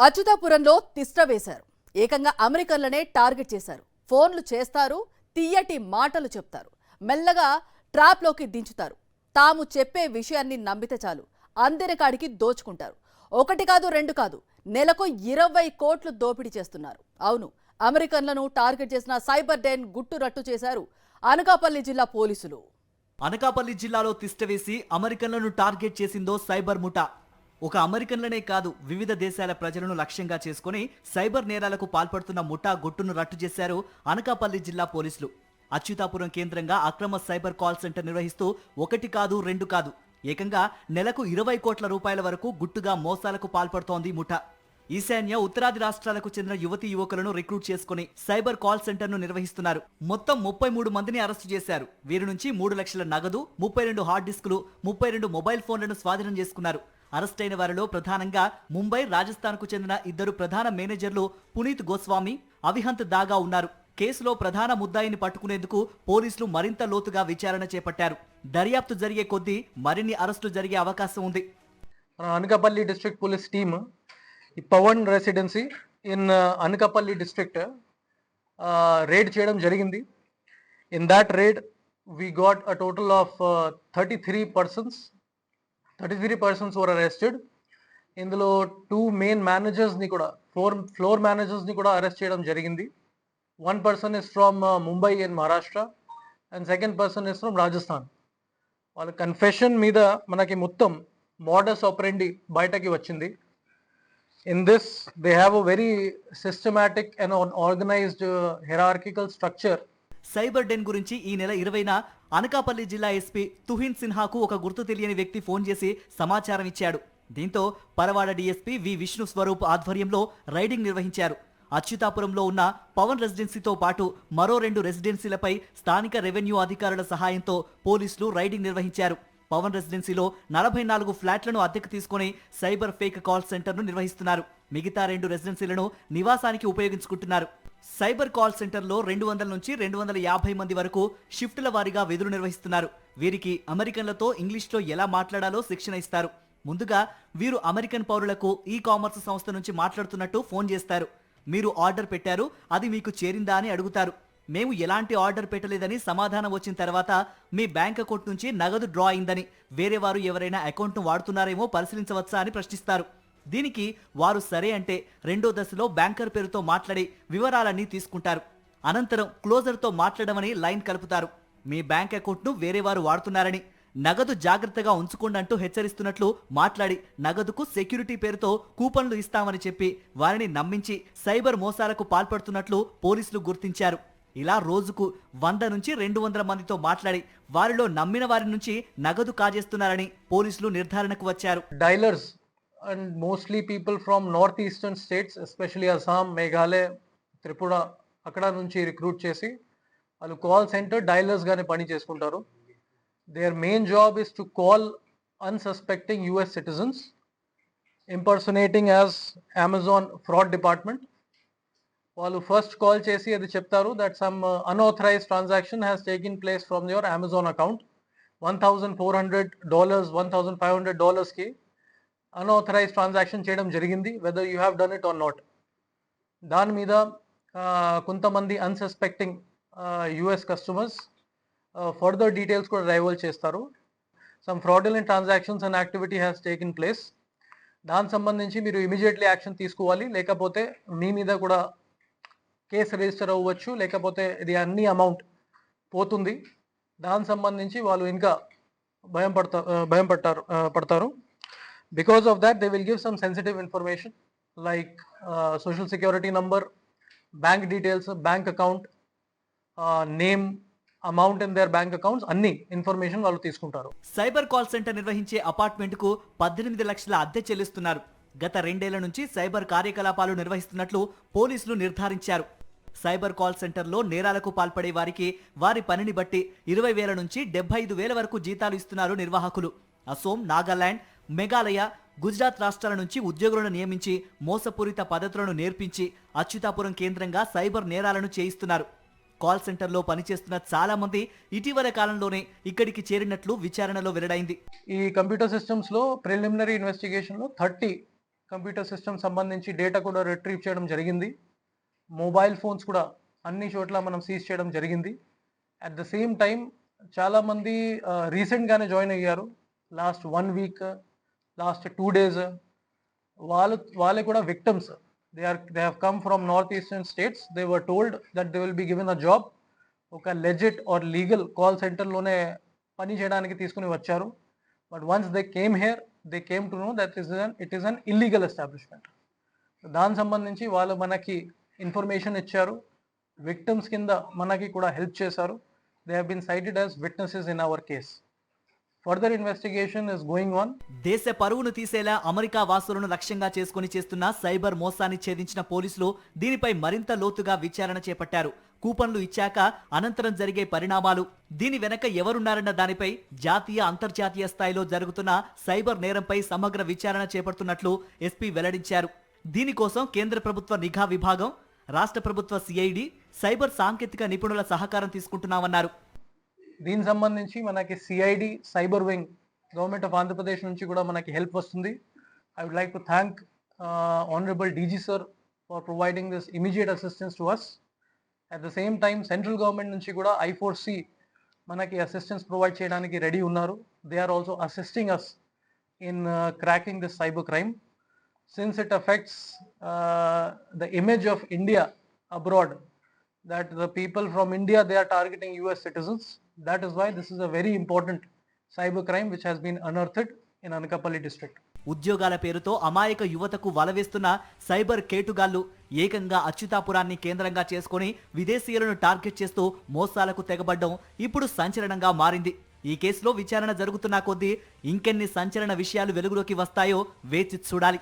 అచ్యుతాపురంలో తిష్ట వేశారు. ఏకంగా అమెరికన్లనే టార్గెట్ చేశారు. ఫోన్లు చేస్తారు, తీయటి మాటలు చెప్తారు, మెల్లగా ట్రాప్లోకి దించుతారు. తాము చెప్పే విషయాన్ని నమ్మితే చాలు అందరి కాడికి దోచుకుంటారు. ఒకటి కాదు రెండు కాదు, నెలకు 20 కోట్లు దోపిడీ చేస్తున్నారు. అవును, అమెరికన్లను టార్గెట్ చేసిన సైబర్ డెన్ గుట్టు రట్టు చేశారు అనకాపల్లి జిల్లా పోలీసులు. అనకాపల్లి జిల్లాలో తిష్టవేసి అమెరికన్లను టార్గెట్ చేసిందో సైబర్ ముఠా. ఒక అమెరికన్లనే కాదు, వివిధ దేశాల ప్రజలను లక్ష్యంగా చేసుకుని సైబర్ నేరాలకు పాల్పడుతున్న ముఠా గుట్టును రట్టు చేశారు అనకాపల్లి జిల్లా పోలీసులు. అచ్యుతాపురం కేంద్రంగా అక్రమ సైబర్ కాల్ సెంటర్ నిర్వహిస్తూ ఒకటి కాదు రెండు కాదు, ఏకంగా నెలకు 20 కోట్ల రూపాయల వరకు గుట్టుగా మోసాలకు పాల్పడుతోంది ముఠా. ఈశాన్య ఉత్తరాది రాష్ట్రాలకు చెందిన యువతీ యువకులను రిక్రూట్ చేసుకుని సైబర్ కాల్ సెంటర్ ను నిర్వహిస్తున్నారు. మొత్తం 33 మందిని అరెస్టు చేశారు. వీరి నుంచి 3 లక్షల నగదు, 32 హార్డ్ డిస్కులు, 32 మొబైల్ ఫోన్లను స్వాధీనం చేసుకున్నారు. అరెస్ట్ అయిన వారిలో ప్రధానంగా ముంబై, రాజస్థాన్ కు చెందిన 2 ప్రధాన మేనేజర్లు పునీత్ గోస్వామి, అవిహంత్ దాగా ఉన్నారు. కేసులో ప్రధాన ముద్దాయిని పట్టుకునేందుకు పోలీసులు మరింత లోతుగా విచారణ చేపట్టారు. దర్యాప్తు జరిగే కొద్దీ మరిన్ని అరెస్టులు జరిగే అవకాశం ఉంది. Anakapalli district police team Pawan residency in Anakapalli district raid చేయడం జరిగింది. In that raid we got a total of 33 persons were arrested. ఇందులో 2 మెయిన్ మేనేజర్స్ ని కూడా, ఫ్లోర్ మేనేజర్స్ ని కూడా అరెస్ట్ చేయడం జరిగింది. 1 person is from Mumbai in Maharashtra and second person is from Rajasthan. వాళ్ళ కన్ఫెషన్ మీద మనకి మొత్తం మోడస్ ఆపరెండి బయటకి వచ్చింది. In this they have a very systematic and organized hierarchical structure. Cyber den గురించి ఈ నెల 20న అనకాపల్లి జిల్లా ఎస్పీ తుహిన్ సిన్హాకు ఒక గుర్తు తెలియని వ్యక్తి ఫోన్ చేసి సమాచారం ఇచ్చాడు. దీంతో పరవాడ డీఎస్పీ వి విష్ణు స్వరూప్ ఆధ్వర్యంలో రైడింగ్ నిర్వహించారు. అచ్యుతాపురంలో ఉన్న పవన్ రెసిడెన్సీతో పాటు మరో 2 రెసిడెన్సీలపై స్థానిక రెవెన్యూ అధికారుల సహాయంతో పోలీసులు రైడింగ్ నిర్వహించారు. పవన్ రెసిడెన్సీలో 44 ఫ్లాట్లను అద్దెకు తీసుకుని సైబర్ ఫేక్ కాల్ సెంటర్ను నిర్వహిస్తున్నారు. మిగతా 2 రెసిడెన్సీలను నివాసానికి ఉపయోగించుకుంటున్నారు. సైబర్ కాల్ సెంటర్లో 200 నుంచి 250 మంది వరకు షిఫ్టుల వారీగా విధులు నిర్వహిస్తున్నారు. వీరికి అమెరికన్లతో ఇంగ్లీష్లో ఎలా మాట్లాడాలో శిక్షణ ఇస్తారు. ముందుగా వీరు అమెరికన్ పౌరులకు ఈ కామర్స్ సంస్థ నుంచి మాట్లాడుతున్నట్టు ఫోన్ చేస్తారు. మీరు ఆర్డర్ పెట్టారు, అది మీకు చేరిందా అని అడుగుతారు. మేము ఎలాంటి ఆర్డర్ పెట్టలేదని సమాధానం వచ్చిన తర్వాత మీ బ్యాంక్ అకౌంట్ నుంచి నగదు డ్రా అయిందని, వేరే వారు ఎవరైనా అకౌంట్ను వాడుతున్నారేమో పరిశీలించవచ్చా అని ప్రశ్నిస్తారు. దీనికి వారు సరే అంటే రెండో దశలో బ్యాంకర్ పేరుతో మాట్లాడి వివరాలన్నీ తీసుకుంటారు. అనంతరం క్లోజర్తో మాట్లాడమని లైన్ కలుపుతారు. మీ బ్యాంక్ అకౌంట్ను వేరే వారు వాడుతున్నారని, నగదు జాగ్రత్తగా ఉంచుకోండి అంటూ హెచ్చరిస్తున్నట్లు మాట్లాడి నగదుకు సెక్యూరిటీ పేరుతో కూపన్లు ఇస్తామని చెప్పి వారిని నమ్మించి సైబర్ మోసాలకు పాల్పడుతున్నట్లు పోలీసులు గుర్తించారు. ఇలా రోజుకు 100 నుంచి 200 మందితో మాట్లాడి వారిలో నమ్మిన వారి నుంచి నగదు కాజేస్తున్నారని పోలీసులు నిర్ధారణకు వచ్చారు. Dealers and mostly people from northeastern states, especially Assam, Meghalaya, Tripura, అక్కడ నుంచి రిక్రూట్ చేసి వాళ్ళు కాల్ సెంటర్ డైలర్స్ గానే పని చేసుకుంటారు. Their main job is to call unsuspecting US citizens impersonating as Amazon fraud department. వాళ్ళు ఫస్ట్ కాల్ చేసి అది చెప్తారు that some unauthorised transaction has taken place from your Amazon account. $1,400, $1,500 కి అన్ఆథరైజ్డ్ ట్రాన్సాక్షన్ చేయడం జరిగింది, whether you have done it or not. దాని మీద కొంతమంది unsuspecting US customers further details కూడా రైవల్ చేస్తారు. Some fraudulent transactions and activity has taken place. దానికి సంబంధించి మీరు ఇమీడియట్లీ యాక్షన్ తీసుకోవాలి, లేకపోతే మీ మీద కూడా కేసు రిజిస్టర్ అవ్వచ్చు, లేకపోతే ఇది అన్ని అమౌంట్ పోతుంది. దానికి సంబంధించి వాళ్ళు ఇంకా భయం పడతారు. Because of that, they will give some sensitive information like social security number, bank details, bank account, name, amount in their bank accounts, అన్ని ఇన్ఫర్మేషన్ వాళ్ళు తీసుకుంటారు. సైబర్ కాల్ సెంటర్ నిర్వహించే అపార్ట్మెంట్ కు 18 లక్షల అద్దె చెల్లిస్తున్నారు. గత 2 ఏళ్ల నుంచి సైబర్ కార్యకలాపాలు నిర్వహిస్తున్నట్లు పోలీసులు నిర్ధారించారు. సైబర్ కాల్ సెంటర్లో నేరాలకు పాల్పడే వారికి వారి పనిని బట్టి 20,000 నుంచి 75,000 వరకు జీతాలు ఇస్తున్నారు నిర్వాహకులు. అసోం, నాగాలాండ్, మేఘాలయ, గుజరాత్ రాష్ట్రాల నుంచి ఉద్యోగులను నియమించి మోసపూరిత పద్ధతులను నేర్పించి అచ్యుతాపురం కేంద్రంగా సైబర్ నేరాలను చేయిస్తున్నారు. కాల్ సెంటర్లో పనిచేస్తున్న చాలా మంది ఇటీవల కాలంలోనే ఇక్కడికి చేరినట్లు విచారణలో వెల్లడైంది. ఈ కంప్యూటర్ సిస్టమ్స్ లో ప్రిలిమినరీ ఇన్వెస్టిగేషన్ లో 30 కంప్యూటర్ సిస్టమ్ సంబంధించి డేటా కూడా రిట్రీవ్ చేయడం జరిగింది. మొబైల్ ఫోన్స్ కూడా అన్ని చోట్ల మనం సీజ్ చేయడం జరిగింది. అట్ ద సేమ్ టైం చాలామంది రీసెంట్గానే జాయిన్ అయ్యారు. లాస్ట్ 1 వీక్, లాస్ట్ 2 డేస్ వాళ్ళే కూడా victims. They have come from northeastern states. They were told that they will be given a job. ఒక లెజిట్ ఆర్ లీగల్ కాల్ సెంటర్లోనే పని చేయడానికి తీసుకుని వచ్చారు. But once they came here, they came to know that it is an illegal establishment. దానికి సంబంధించి వాళ్ళు మనకి information ఇచ్చారు. విక్టిమ్స్ కింద మనకి కూడా హెల్ప్ చేశారు. They have been cited as witnesses in our case. Further investigation is going on. దేశ పరువును తీసేలా అమెరికా వాసులను లక్ష్యంగా చేసుకుని చేస్తున్న సైబర్ మోసాన్ని ఛేదించిన పోలీసులు దీనిపై మరింత లోతుగా విచారణ చేపట్టారు. కూపన్లు ఇచ్చాక అనంతరం జరిగే పరిణామాలు, దీని వెనక ఎవరున్నారన్న దానిపై జాతీయ అంతర్జాతీయ స్థాయిలో జరుగుతున్న సైబర్ నేరంపై సమగ్ర విచారణ చేపడుతున్నట్లు ఎస్పీ వెల్లడించారు. దీనికోసం కేంద్ర ప్రభుత్వ నిఘా విభాగం, రాష్ట్ర ప్రభుత్వ సిఐడి, సైబర్ సాంకేతిక నిపుణుల సహకారం తీసుకుంటున్నామన్నారు. దీనికి సంబంధించి మనకి CID, cyber wing, government of Andhra Pradesh నుంచి కూడా మనకి హెల్ప్ వస్తుంది. I would like to thank honourable DG sir for providing this immediate assistance to us. At the same time central government నుంచి కూడా I4C మనకి అసిస్టెన్స్ ప్రొవైడ్ చేయడానికి రెడీ ఉన్నారు. They are also assisting us in cracking this cyber crime. Since it affects the image of India abroad, that the people from India, they are targeting US citizens. That is why this is a very important cyber crime which has been unearthed in Anakapalli district. ఉద్యోగాల పేరుతో అమాయక యువతకు వలవేస్తున్న cyber కేటుగాళ్లు ఏకంగా అచ్యుతాపురాన్ని కేంద్రంగా చేసుకుని విదేశీయులను target చేస్తూ మోసాలకు తెగబడ్డం ఇప్పుడు సంచలనంగా మారింది. ఈ కేసులో విచారణ జరుగుతున్న కొద్దీ ఇంకెన్ని సంచలన విషయాలు వెలుగులోకి వస్తాయో వేచి చూడాలి.